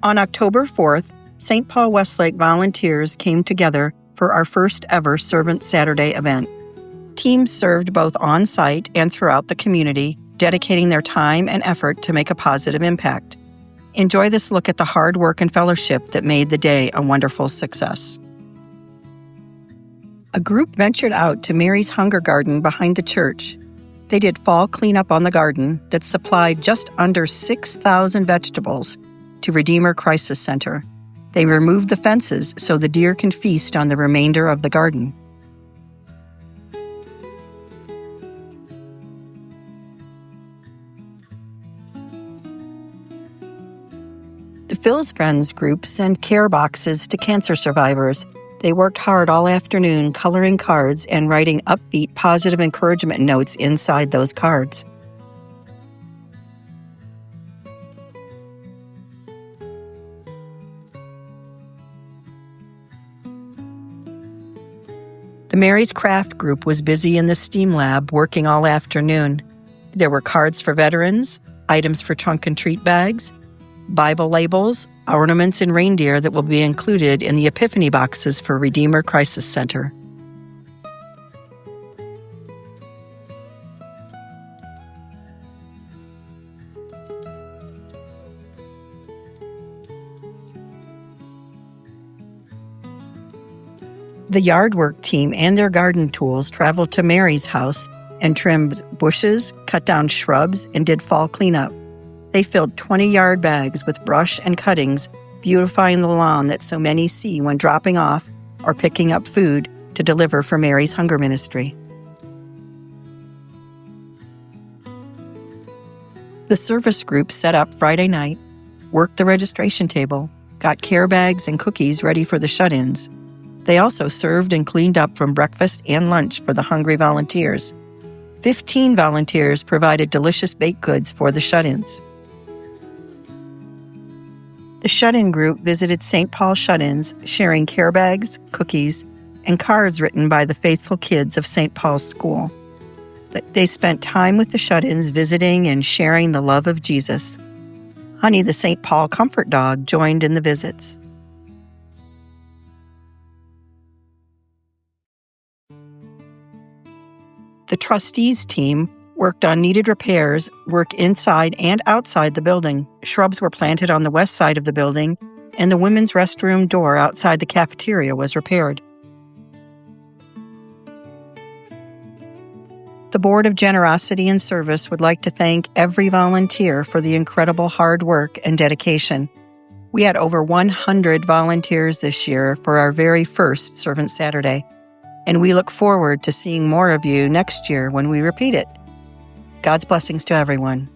On October 4th, St. Paul Westlake volunteers came together for our first ever Servant Saturday event. Teams served both on-site and throughout the community, dedicating their time and effort to make a positive impact. Enjoy this look at the hard work and fellowship that made the day a wonderful success. A group ventured out to Mary's Hunger Garden behind the church. They did fall cleanup on the garden that supplied just under 6,000 vegetables to Redeemer Crisis Center. They removed the fences so the deer can feast on the remainder of the garden. The Phil's Friends group sent care boxes to cancer survivors. They worked hard all afternoon coloring cards and writing upbeat, positive encouragement notes inside those cards. The Mary's Craft group was busy in the STEAM lab working all afternoon. There were cards for veterans, items for trunk and treat bags, Bible labels, ornaments, and reindeer that will be included in the Epiphany boxes for Redeemer Crisis Center. The yard work team and their garden tools traveled to Mary's house and trimmed bushes, cut down shrubs, and did fall cleanup. They filled 20-yard bags with brush and cuttings, beautifying the lawn that so many see when dropping off or picking up food to deliver for Mary's Hunger Ministry. The service group set up Friday night, worked the registration table, got care bags and cookies ready for the shut-ins. They also served and cleaned up from breakfast and lunch for the hungry volunteers. 15 volunteers provided delicious baked goods for the shut-ins. The shut-in group visited St. Paul shut-ins, sharing care bags, cookies, and cards written by the faithful kids of St. Paul's school. They spent time with the shut-ins visiting and sharing the love of Jesus. Honey, the St. Paul comfort dog, joined in the visits. The trustees team worked on needed repairs, work inside and outside the building. Shrubs were planted on the west side of the building, and the women's restroom door outside the cafeteria was repaired. The Board of Generosity and Service would like to thank every volunteer for the incredible hard work and dedication. We had over 100 volunteers this year for our very first Servant Saturday, and we look forward to seeing more of you next year when we repeat it. God's blessings to everyone.